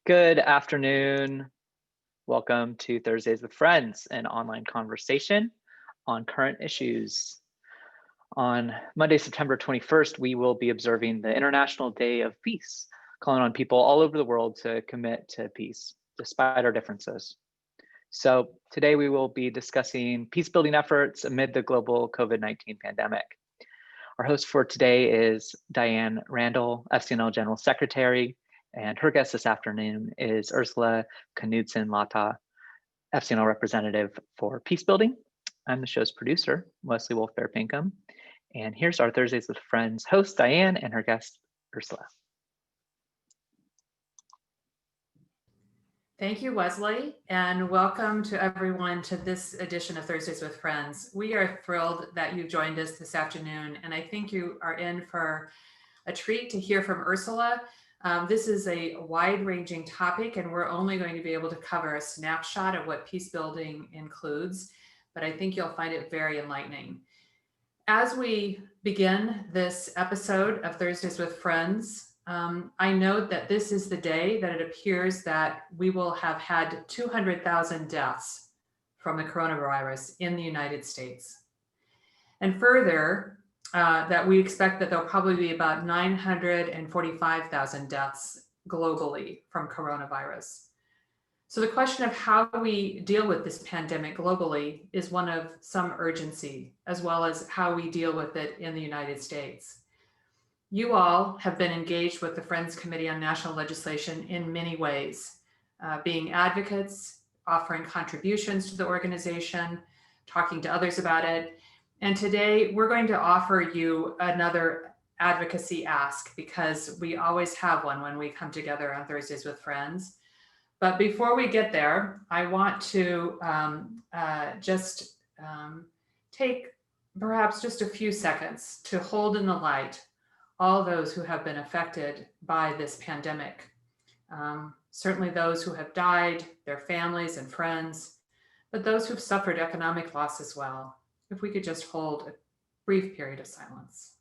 Good afternoon. Welcome to Thursdays with Friends, an online conversation on current issues. On Monday, September 21st, we will be observing the International Day of Peace, calling on people all over the world to commit to peace, despite our differences. So today we will be discussing peace-building efforts amid the global COVID-19 pandemic. Our host for today is Diane Randall, FCNL General Secretary, and her guest this afternoon is Ursala Knudsen-Latta, FCNL Representative for Peacebuilding. I'm the show's producer, Wesley Wolf-Bear-Pinkham, and here's our Thursdays with Friends host, Diane, and her guest, Ursula. Thank you, Wesley, and welcome to everyone to this edition of Thursdays with Friends. We are thrilled that you've joined us this afternoon, and I think you are in for a treat to hear from Ursula. This is a wide-ranging topic, and we're only going to be able to cover a snapshot of what peace building includes, but I think you'll find it very enlightening. As we begin this episode of Thursdays with Friends, I note that this is the day that it appears that we will have had 200,000 deaths from the coronavirus in the United States. And further, that we expect that there'll probably be about 945,000 deaths globally from coronavirus. So the question of how we deal with this pandemic globally is one of some urgency, as well as how we deal with it in the United States. You all have been engaged with the Friends Committee on National Legislation in many ways, being advocates, offering contributions to the organization, talking to others about it. And today we're going to offer you another advocacy ask, because we always have one when we come together on Thursdays with Friends. But before we get there, I want to take perhaps just a few seconds to hold in the light all those who have been affected by this pandemic. Certainly those who have died, their families and friends, but those who've suffered economic loss as well. If we could just hold a brief period of silence.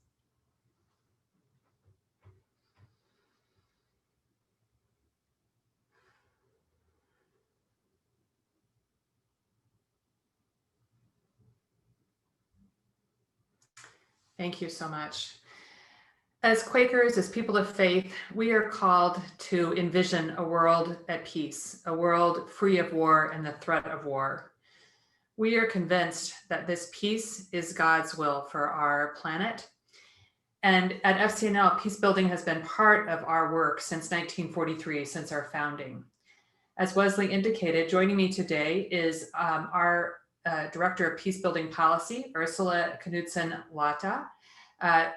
Thank you so much. As Quakers, as people of faith, we are called to envision a world at peace, a world free of war and the threat of war. We are convinced that this peace is God's will for our planet. And at FCNL, peacebuilding has been part of our work since 1943, since our founding. As Wesley indicated, joining me today is our Director of Peacebuilding Policy, Ursala Knudsen-Latta.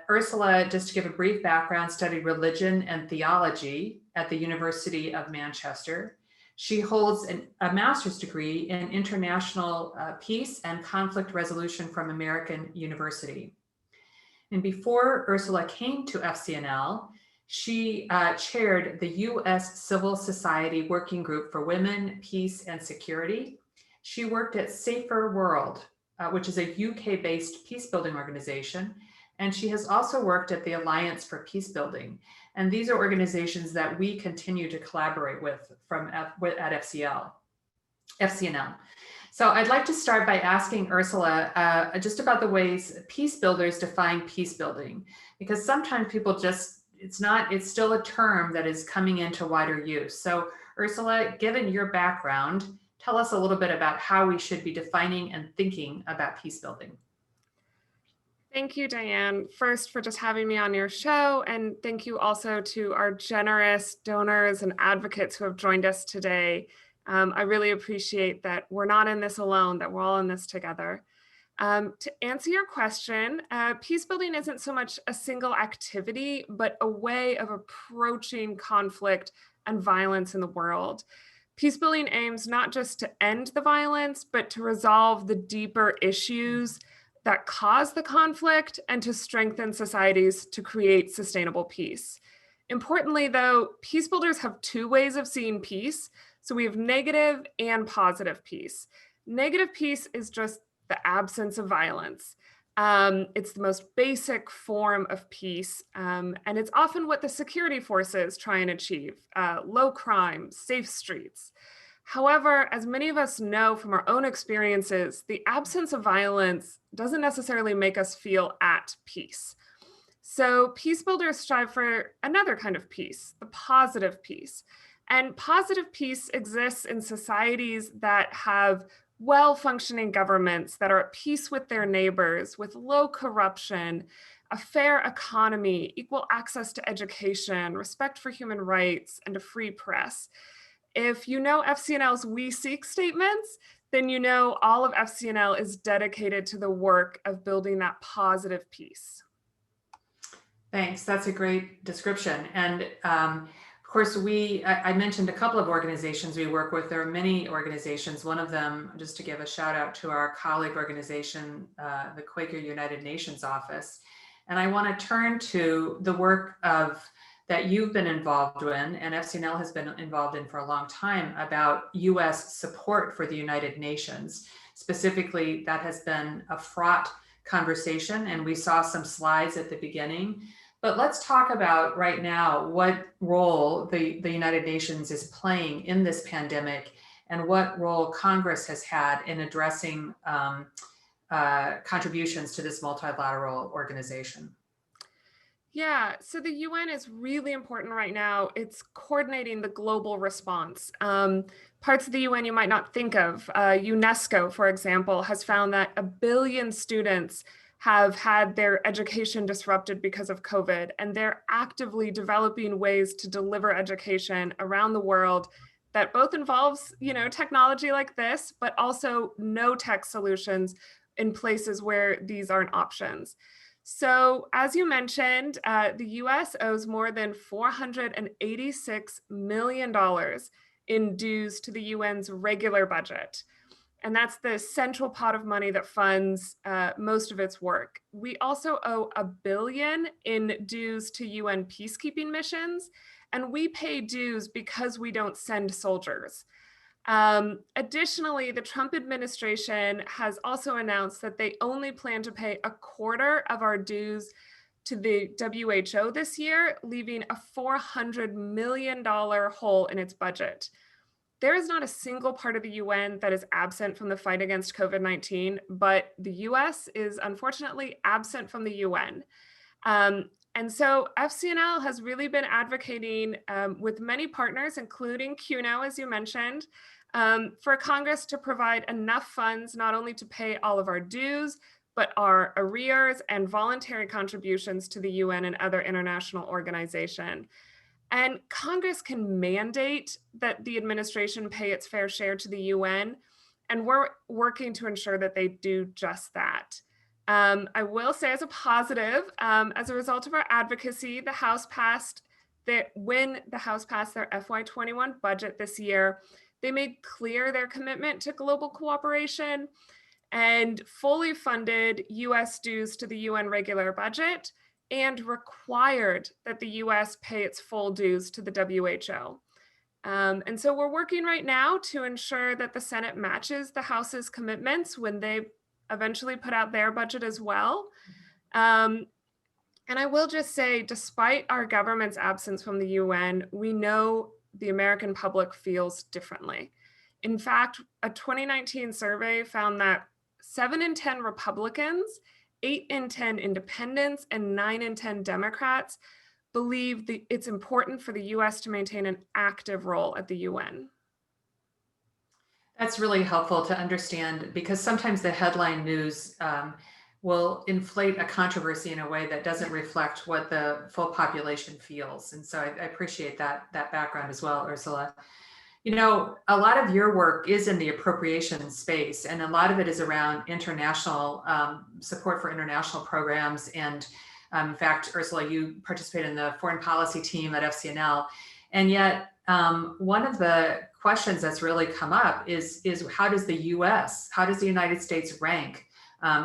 Ursula, just to give a brief background, studied religion and theology at the University of Manchester. She holds a master's degree in international peace and conflict resolution from American University. And before Ursula came to FCNL, she chaired the U.S. Civil Society Working Group for Women, Peace, and Security. She worked at Safer World, which is a UK-based peacebuilding organization, and she has also worked at the Alliance for Peacebuilding. And these are organizations that we continue to collaborate with at FCNL. So I'd like to start by asking Ursula just about the ways peace builders define peacebuilding, because sometimes people it's still a term that is coming into wider use. So Ursula, given your background, tell us a little bit about how we should be defining and thinking about peacebuilding. Thank you, Diane, first for just having me on your show, and thank you also to our generous donors and advocates who have joined us today. I really appreciate that we're not in this alone, that we're all in this together. To answer your question, peacebuilding isn't so much a single activity, but a way of approaching conflict and violence in the world. Peacebuilding aims not just to end the violence, but to resolve the deeper issues that cause the conflict and to strengthen societies to create sustainable peace. Importantly, though, peace builders have two ways of seeing peace. So we have negative and positive peace. Negative peace is just the absence of violence. It's the most basic form of peace, and it's often what the security forces try and achieve: low crime, safe streets. However, as many of us know from our own experiences, the absence of violence doesn't necessarily make us feel at peace. So peace builders strive for another kind of peace, the positive peace. And positive peace exists in societies that have well-functioning governments that are at peace with their neighbors, with low corruption, a fair economy, equal access to education, respect for human rights, and a free press. If you know FCNL's We Seek statements, then you know all of FCNL is dedicated to the work of building that positive peace. Thanks. That's a great description. And of course, I mentioned a couple of organizations we work with. There are many organizations. One of them, just to give a shout out to our colleague organization, the Quaker United Nations Office. And I want to turn to the work that you've been involved in, and FCNL has been involved in for a long time, about US support for the United Nations. Specifically, that has been a fraught conversation, and we saw some slides at the beginning. But let's talk about right now what role the United Nations is playing in this pandemic, and what role Congress has had in addressing contributions to this multilateral organization. Yeah, so the UN is really important right now. It's coordinating the global response. Parts of the UN you might not think of. UNESCO, for example, has found that 1 billion students have had their education disrupted because of COVID, and they're actively developing ways to deliver education around the world that both involves, technology like this, but also no tech solutions in places where these aren't options. So as you mentioned, the US owes more than $486 million in dues to the UN's regular budget. And that's the central pot of money that funds most of its work. We also owe $1 billion in dues to UN peacekeeping missions, and we pay dues because we don't send soldiers. Additionally, the Trump administration has also announced that they only plan to pay 1/4 of our dues to the WHO this year, leaving a $400 million hole in its budget. There is not a single part of the UN that is absent from the fight against COVID-19, but the US is unfortunately absent from the UN. And so FCNL has really been advocating with many partners, including CUNO, as you mentioned, for Congress to provide enough funds not only to pay all of our dues, but our arrears and voluntary contributions to the UN and other international organizations. And Congress can mandate that the administration pay its fair share to the UN, and we're working to ensure that they do just that. I will say as a positive, as a result of our advocacy, when the House passed their FY21 budget this year, they made clear their commitment to global cooperation and fully funded US dues to the UN regular budget, and required that the US pay its full dues to the WHO. And so we're working right now to ensure that the Senate matches the House's commitments when they eventually put out their budget as well. And I will just say, despite our government's absence from the UN, we know the American public feels differently. In fact, a 2019 survey found that 7 in 10 Republicans, 8 in 10 independents, and 9 in 10 Democrats believe that it's important for the US to maintain an active role at the UN. That's really helpful to understand, because sometimes the headline news will inflate a controversy in a way that doesn't reflect what the full population feels. And so I appreciate that background as well, Ursula. A lot of your work is in the appropriation space, and a lot of it is around international support for international programs. And in fact, Ursula, you participate in the foreign policy team at FCNL. And yet, one of the questions that's really come up is how does the United States rank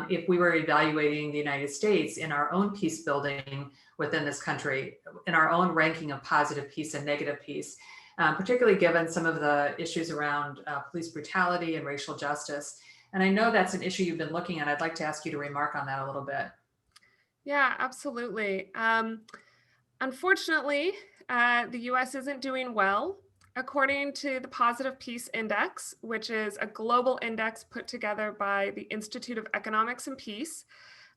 if we were evaluating the United States in our own peace building within this country, in our own ranking of positive peace and negative peace? Particularly given some of the issues around police brutality and racial justice. And I know that's an issue you've been looking at. I'd like to ask you to remark on that a little bit. Yeah, absolutely. Unfortunately, the US isn't doing well. According to the Positive Peace Index, which is a global index put together by the Institute of Economics and Peace,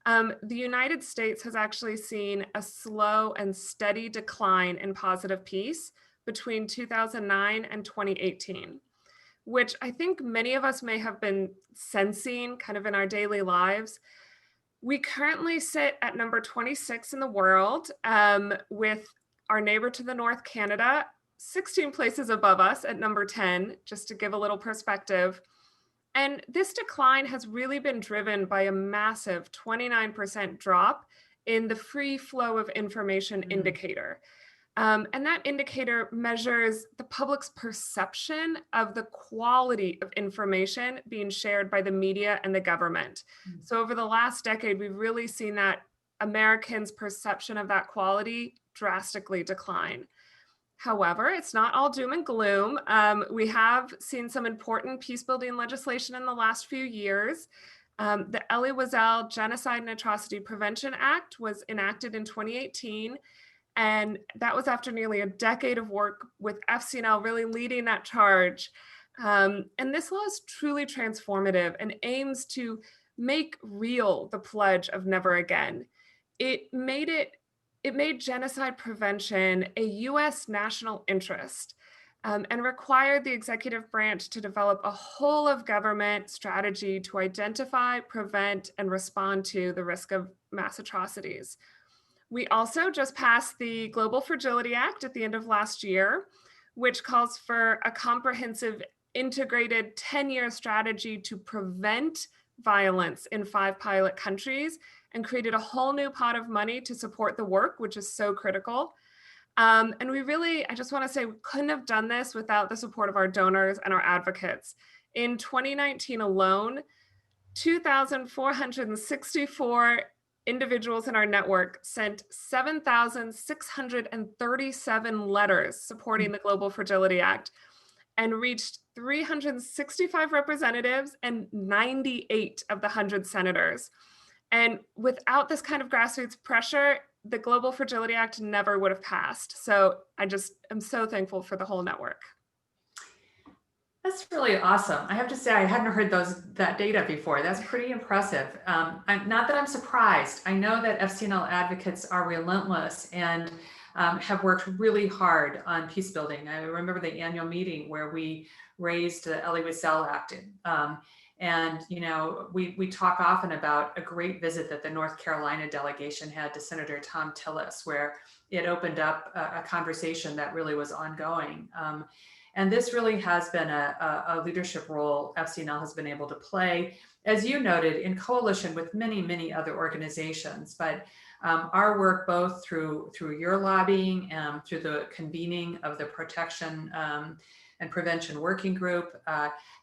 the United States has actually seen a slow and steady decline in positive peace between 2009 and 2018, which I think many of us may have been sensing kind of in our daily lives. We currently sit at number 26 in the world, with our neighbor to the north, Canada, 16 places above us at number 10, just to give a little perspective. And this decline has really been driven by a massive 29% drop in the free flow of information indicator. And that indicator measures the public's perception of the quality of information being shared by the media and the government. So over the last decade, we've really seen that Americans' perception of that quality drastically decline. However, it's not all doom and gloom. We have seen some important peacebuilding legislation in the last few years. The Elie Wiesel Genocide and Atrocity Prevention Act was enacted in 2018. And that was after nearly a decade of work with FCNL really leading that charge. And this law is truly transformative and aims to make real the pledge of never again. It made genocide prevention a US national interest, and required the executive branch to develop a whole of government strategy to identify, prevent, and respond to the risk of mass atrocities. We also just passed the Global Fragility Act at the end of last year, which calls for a comprehensive, integrated 10-year strategy to prevent violence in 5 pilot countries, and created a whole new pot of money to support the work, which is so critical. And I just want to say, we couldn't have done this without the support of our donors and our advocates. In 2019 alone, 2,464 individuals in our network sent 7,637 letters supporting the Global Fragility Act and reached 365 representatives and 98 of the 100 senators. And without this kind of grassroots pressure, the Global Fragility Act never would have passed. So I just am so thankful for the whole network. That's really awesome. I have to say, I hadn't heard that data before. That's pretty impressive. Not that I'm surprised. I know that FCNL advocates are relentless and have worked really hard on peace building. I remember the annual meeting where we raised the Elie Wiesel Act. And, you know, we talk often about a great visit that the North Carolina delegation had to Senator Thom Tillis, where it opened up a conversation that really was ongoing. And this really has been a leadership role FCNL has been able to play, as you noted, in coalition with many, many other organizations. But our work, both through your lobbying and through the convening of the Protection and Prevention Working Group,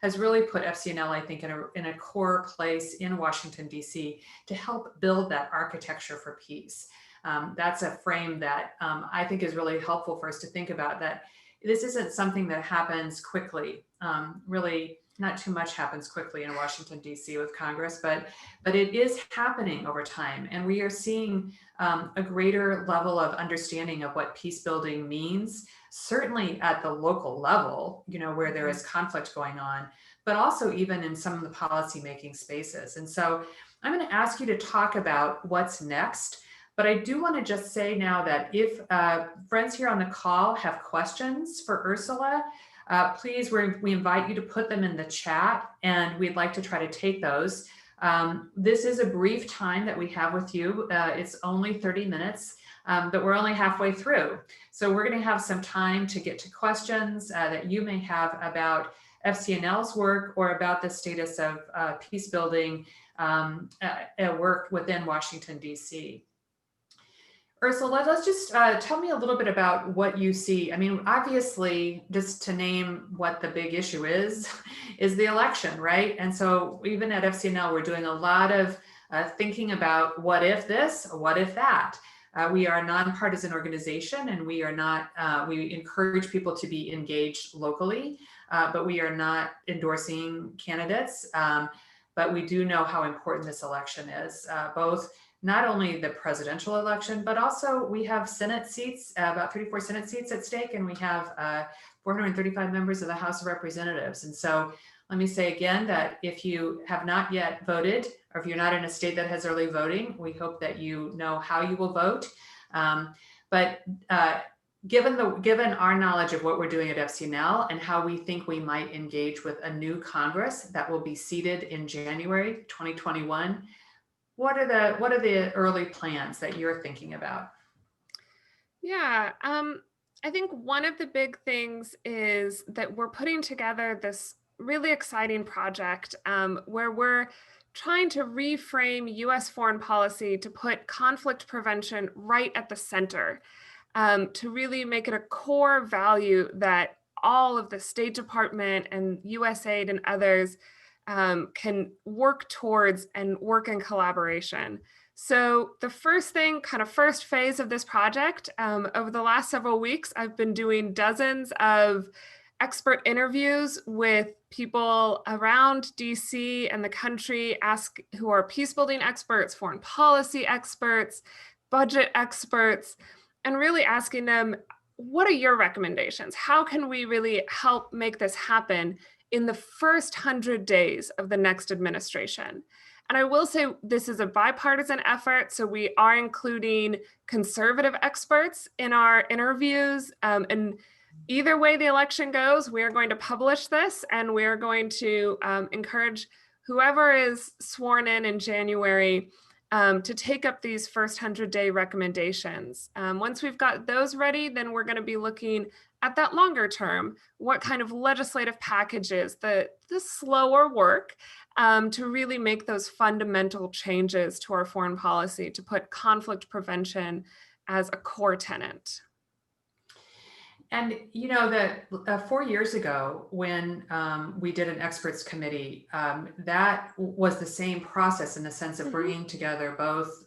has really put FCNL, I think, in a core place in Washington, D.C. to help build that architecture for peace. That's a frame that I think is really helpful for us to think about, that this isn't something that happens quickly. Really, not too much happens quickly in Washington, D.C. with Congress, but it is happening over time. And we are seeing a greater level of understanding of what peace building means, certainly at the local level, you know, where there is conflict going on, but also even in some of the policymaking spaces. And so I'm going to ask you to talk about what's next. But I do want to just say now that if friends here on the call have questions for Ursula, please, we invite you to put them in the chat, and we'd like to try to take those. This is a brief time that we have with you. It's only 30 minutes, but we're only halfway through. So we're going to have some time to get to questions that you may have about FCNL's work or about the status of peace building work within Washington, D.C. Ursula, let's just tell me a little bit about what you see. I mean, obviously, just to name what the big issue is the election, right? And so even at FCNL, we're doing a lot of thinking about what if this, what if that. We are a nonpartisan organization, and we are not, we encourage people to be engaged locally, but we are not endorsing candidates. but we do know how important this election is, both not only the presidential election, but also we have Senate seats, about 34 Senate seats at stake, and we have 435 members of the House of Representatives. And so let me say again that if you have not yet voted, or if you're not in a state that has early voting, we hope that you know how you will vote. Given our knowledge of what we're doing at FCNL and how we think we might engage with a new Congress that will be seated in January 2021, what are the early plans that you're thinking about? Yeah, I think one of the big things is that we're putting together this really exciting project where we're trying to reframe US foreign policy to put conflict prevention right at the center, to really make it a core value that all of the State Department and USAID and others can work towards and work in collaboration. So the first phase of this project, over the last several weeks, I've been doing dozens of expert interviews with people around DC and the country, who are peacebuilding experts, foreign policy experts, budget experts, and really asking them, what are your recommendations? How can we really help make this happen in the first 100 days of the next administration? And I will say this is a bipartisan effort, so we are including conservative experts in our interviews. And either way the election goes, we are going to publish this, and we are going to encourage whoever is sworn in January to take up these first 100-day recommendations. Once we've got those ready, then we're going to be looking at that longer term, what kind of legislative packages, the slower work to really make those fundamental changes to our foreign policy, to put conflict prevention as a core tenet. And you know that 4 years ago, when we did an experts committee, that was the same process in the sense of bringing together both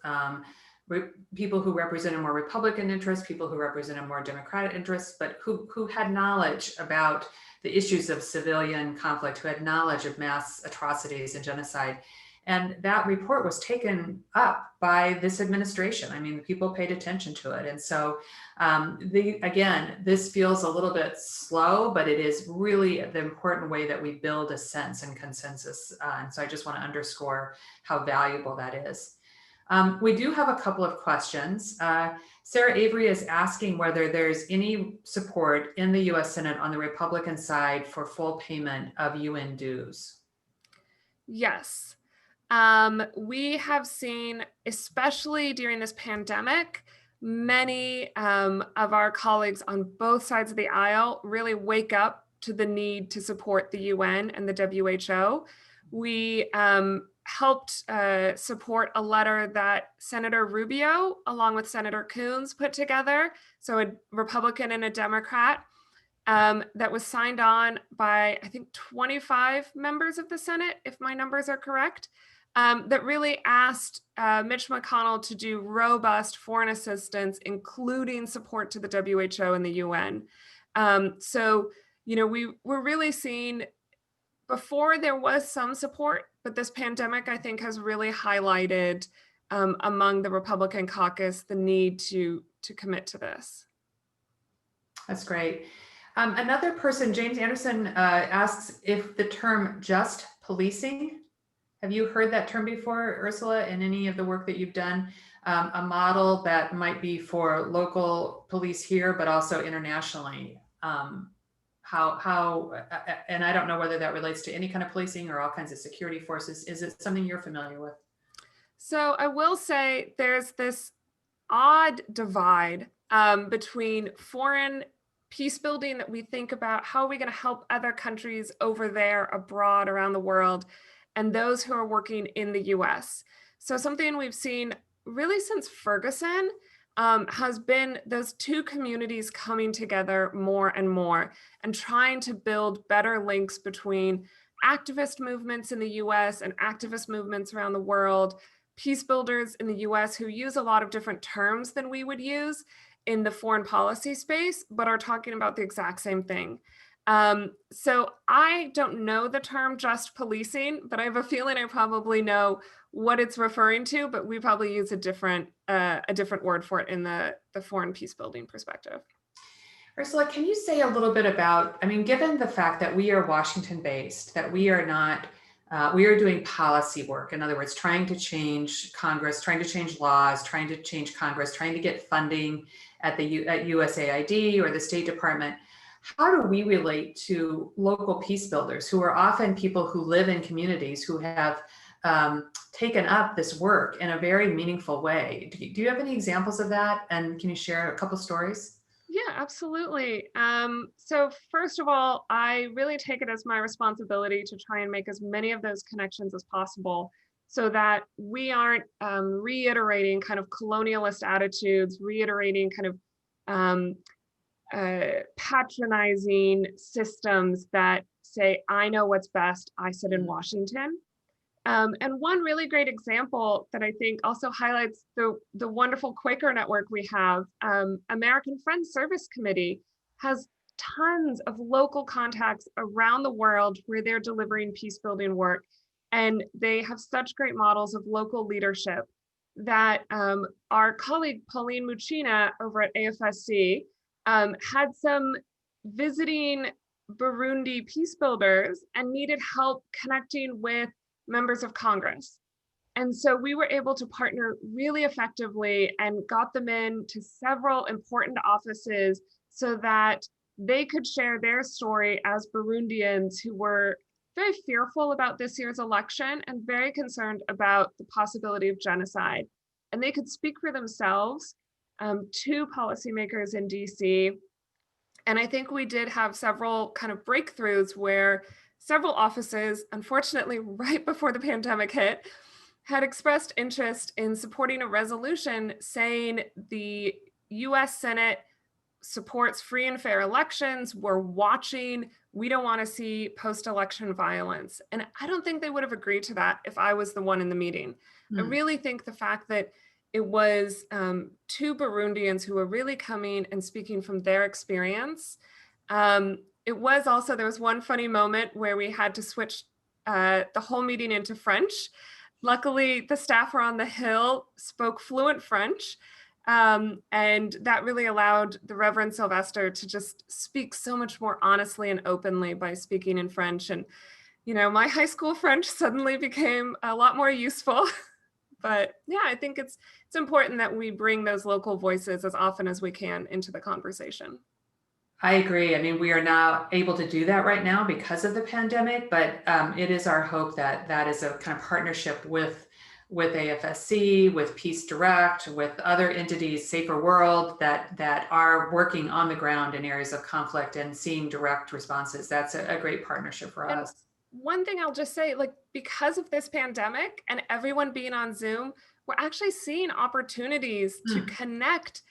people who represented more Republican interests, people who represented more Democratic interests, but who had knowledge about the issues of civilian conflict, who had knowledge of mass atrocities and genocide. And that report was taken up by this administration. I mean, people paid attention to it. And so again, this feels a little bit slow, but it is really the important way that we build a sense and consensus. And so I just want to underscore how valuable that is. We do have a couple of questions. Sarah Avery is asking whether there's any support in the US Senate on the Republican side for full payment of UN dues. Yes. We have seen, especially during this pandemic, many of our colleagues on both sides of the aisle really wake up to the need to support the UN and the WHO. We helped support a letter that Senator Rubio, along with Senator Coons, put together, so a Republican and a Democrat, that was signed on by, I think, 25 members of the Senate, if my numbers are correct, that really asked Mitch McConnell to do robust foreign assistance, including support to the WHO and the UN. So, you know, we're really seeing, before there was some support, but this pandemic, I think, has really highlighted among the Republican caucus the need to commit to this. That's great. Another person, James Anderson, asks if the term just policing, have you heard that term before, Ursula, in any of the work that you've done? A model that might be for local police here, but also internationally. And I don't know whether that relates to any kind of policing or all kinds of security forces. Is it something you're familiar with? So I will say there's this odd divide between foreign peace building that we think about, how are we going to help other countries over there, abroad, around the world, and those who are working in the US. So something we've seen really since Ferguson has been those two communities coming together more and more and trying to build better links between activist movements in the US and activist movements around the world, peace builders in the US who use a lot of different terms than we would use in the foreign policy space, but are talking about the exact same thing. So I don't know the term just policing, but I have a feeling I probably know what it's referring to, but we probably use a different word for it in the foreign peace building perspective. Ursula, can you say a little bit about, I mean, given the fact that we are Washington based, that we are not, we are doing policy work. In other words, trying to change Congress, trying to change laws, trying to change Congress, trying to get funding at USAID or the State Department. How do we relate to local peace builders who are often people who live in communities who have taken up this work in a very meaningful way? Do you have any examples of that? And can you share a couple stories? Yeah, absolutely. So first of all, I really take it as my responsibility to try and make as many of those connections as possible so that we aren't reiterating kind of colonialist attitudes, reiterating kind of patronizing systems that say, I know what's best, I sit in Washington. And one really great example that I think also highlights the wonderful Quaker network we have, American Friends Service Committee has tons of local contacts around the world where they're delivering peace building work. And they have such great models of local leadership that our colleague Pauline Muchina over at AFSC had some visiting Burundi peace builders and needed help connecting with members of Congress. And so we were able to partner really effectively and got them into several important offices so that they could share their story as Burundians who were very fearful about this year's election and very concerned about the possibility of genocide. And they could speak for themselves to policymakers in DC. And I think we did have several kind of breakthroughs where several offices, unfortunately, right before the pandemic hit, had expressed interest in supporting a resolution saying the US Senate supports free and fair elections. We're watching. We don't want to see post-election violence. And I don't think they would have agreed to that if I was the one in the meeting. I really think the fact that it was two Burundians who were really coming and speaking from their experience. It was also, there was one funny moment where we had to switch the whole meeting into French. Luckily, the staffer on the Hill spoke fluent French. And that really allowed the Reverend Sylvester to just speak so much more honestly and openly by speaking in French. And, you know, my high school French suddenly became a lot more useful. But yeah, I think it's important that we bring those local voices as often as we can into the conversation. I agree. I mean, we are now able to do that right now because of the pandemic, but it is our hope that that is a kind of partnership with AFSC, with Peace Direct, with other entities, Safer World, that are working on the ground in areas of conflict and seeing direct responses. That's a great partnership for us. One thing I'll just say, like, because of this pandemic and everyone being on Zoom, we're actually seeing opportunities to connect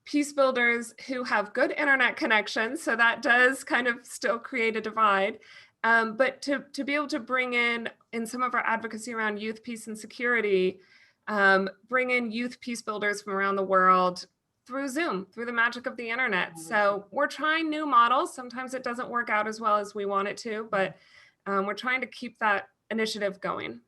peace builders who have good internet connections. So that does kind of still create a divide. But to be able to bring in some of our advocacy around youth, peace, and security, bring in youth peace builders from around the world through Zoom, through the magic of the internet. So we're trying new models. Sometimes it doesn't work out as well as we want it to, but we're trying to keep that initiative going.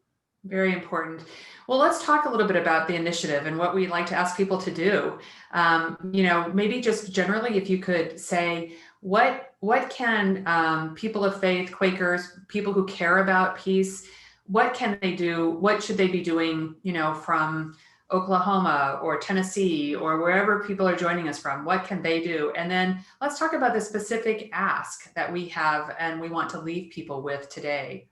Very important. Well, let's talk a little bit about the initiative and what we'd like to ask people to do. You know, maybe just generally, if you could say, what can people of faith, Quakers, people who care about peace, what can they do? What should they be doing, you know, from Oklahoma or Tennessee or wherever people are joining us from? What can they do? And then let's talk about the specific ask that we have and we want to leave people with today.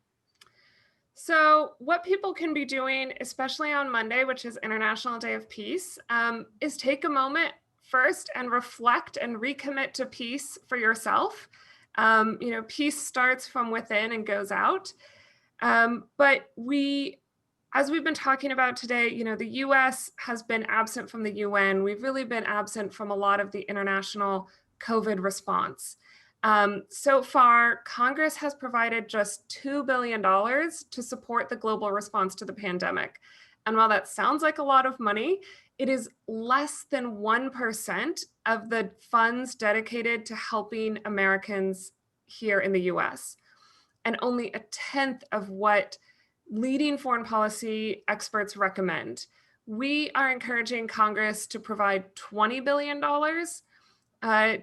So what people can be doing, especially on Monday, which is International Day of Peace, is take a moment first and reflect and recommit to peace for yourself. You know, peace starts from within and goes out. But as we've been talking about today, you know, the US has been absent from the UN. We've really been absent from a lot of the international COVID response. So far, Congress has provided just $2 billion to support the global response to the pandemic. And while that sounds like a lot of money, it is less than 1% of the funds dedicated to helping Americans here in the US, and only 1/10 of what leading foreign policy experts recommend. We are encouraging Congress to provide $20 billion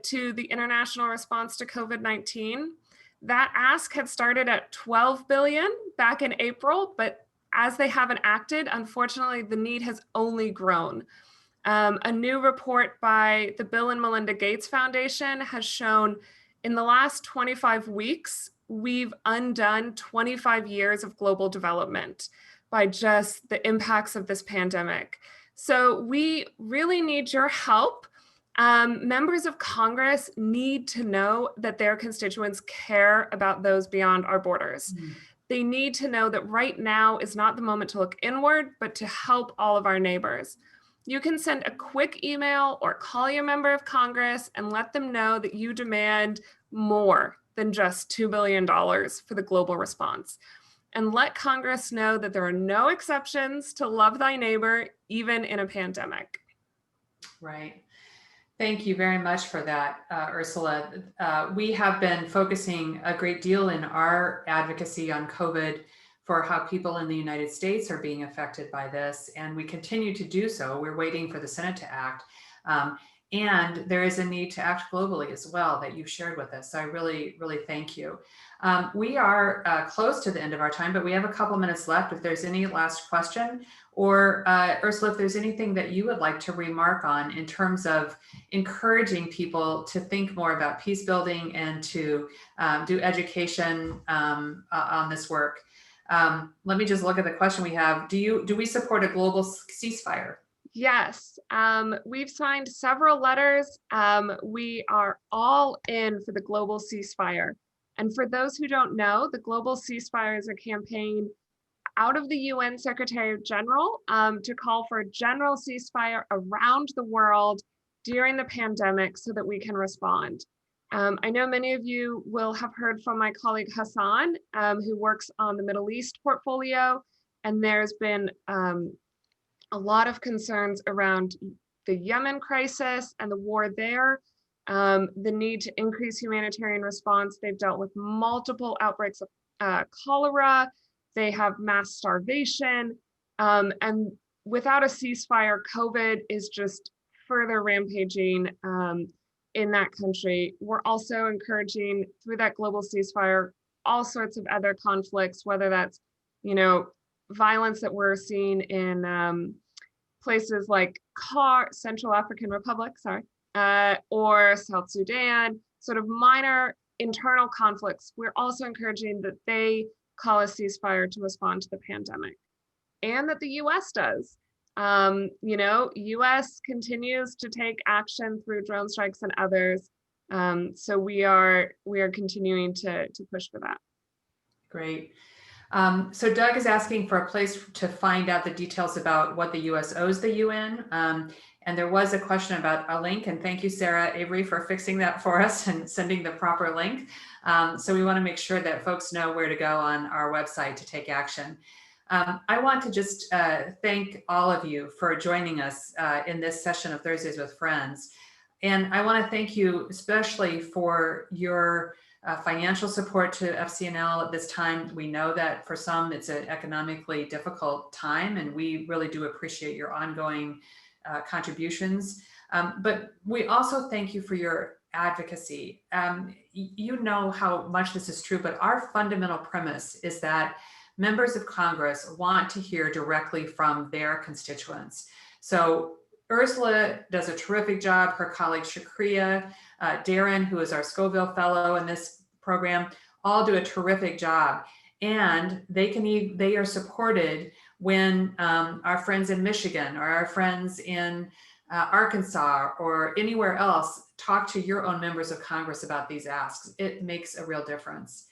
to the international response to COVID-19. That ask had started at $12 billion back in April, but as they haven't acted, unfortunately, the need has only grown. A new report by the Bill and Melinda Gates Foundation has shown in the last 25 weeks, we've undone 25 years of global development by just the impacts of this pandemic. So we really need your help. Members of Congress need to know that their constituents care about those beyond our borders. They need to know that right now is not the moment to look inward, but to help all of our neighbors. You can send a quick email or call your member of Congress and let them know that you demand more than just $2 billion for the global response. And let Congress know that there are no exceptions to love thy neighbor, even in a pandemic. Right. Thank you very much for that, Ursula. We have been focusing a great deal in our advocacy on COVID for how people in the United States are being affected by this, and we continue to do so. We're waiting for the Senate to act. And there is a need to act globally as well that you've shared with us. So I really, really thank you. We are close to the end of our time, but we have a couple minutes left. If there's any last question, or Ursula, if there's anything that you would like to remark on in terms of encouraging people to think more about peace building and to do education on this work. Let me just look at the question we have. Do we support a global ceasefire? Yes, we've signed several letters. We are all in for the global ceasefire. And for those who don't know, the global ceasefire is a campaign out of the UN Secretary General to call for a general ceasefire around the world during the pandemic so that we can respond. I know many of you will have heard from my colleague Hassan, who works on the Middle East portfolio, and there's been a lot of concerns around the Yemen crisis and the war there, the need to increase humanitarian response. They've dealt with multiple outbreaks of cholera. They have mass starvation. And without a ceasefire, COVID is just further rampaging in that country. We're also encouraging through that global ceasefire all sorts of other conflicts, whether that's, violence that we're seeing in places like Central African Republic, or South Sudan, sort of minor internal conflicts. We're also encouraging that they call a ceasefire to respond to the pandemic, and that the US does. US continues to take action through drone strikes and others. So we are continuing to push for that. Great. So Doug is asking for a place to find out the details about what the US owes the UN. And there was a question about a link, and thank you, Sarah Avery, for fixing that for us and sending the proper link. So we want to make sure that folks know where to go on our website to take action. I want to just thank all of you for joining us in this session of Thursdays with Friends. And I want to thank you especially for your financial support to FCNL at this time. We know that for some it's an economically difficult time, and we really do appreciate your ongoing contributions. But we also thank you for your advocacy. You know how much this is true, but our fundamental premise is that members of Congress want to hear directly from their constituents. So Ursula does a terrific job. Her colleague Shakriya, Darren, who is our Scoville Fellow in this program, all do a terrific job. And they are supported when our friends in Michigan or our friends in Arkansas or anywhere else talk to your own members of Congress about these asks. It makes a real difference.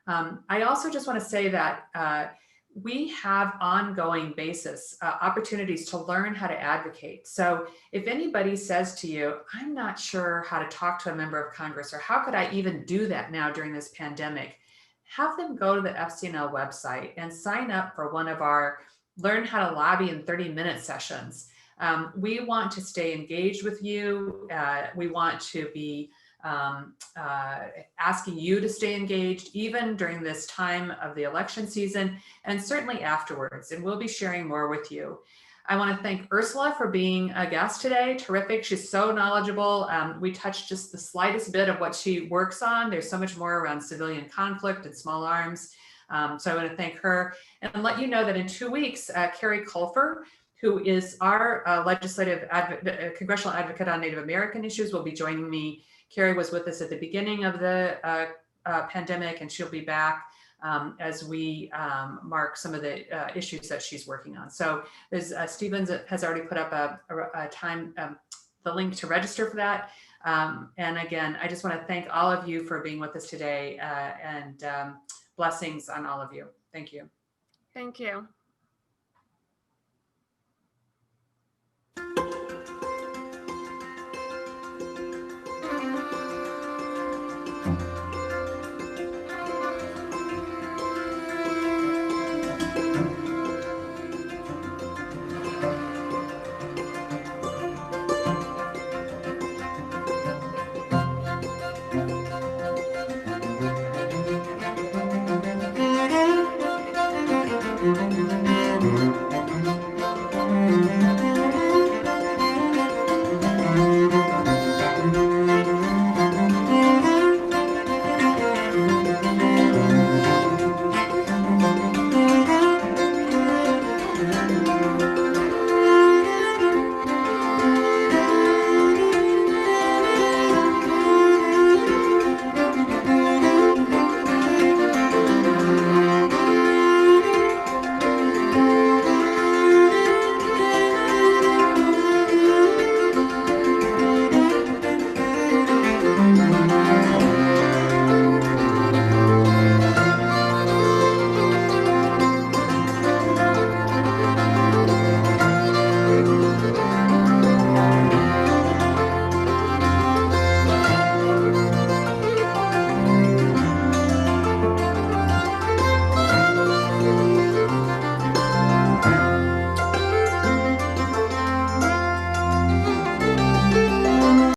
I also just want to say that we have ongoing basis opportunities to learn how to advocate. So if anybody says to you, I'm not sure how to talk to a member of Congress, or how could I even do that now during this pandemic, have them go to the FCNL website and sign up for one of our Learn How to Lobby in 30-minute sessions. We want to stay engaged with you. We want to be asking you to stay engaged even during this time of the election season and certainly afterwards. And we'll be sharing more with you. I want to thank Ursula for being a guest today. Terrific. She's so knowledgeable. We touched just the slightest bit of what she works on. There's so much more around civilian conflict and small arms. So I want to thank her and let you know that in 2 weeks, Carrie Colfer, who is our congressional advocate on Native American issues, will be joining me. Carrie was with us at the beginning of the pandemic, and she'll be back as we mark some of the issues that she's working on. So there's Stevens has already put up the link to register for that. And again, I just want to thank all of you for being with us today and blessings on all of you. Thank you. Thank you.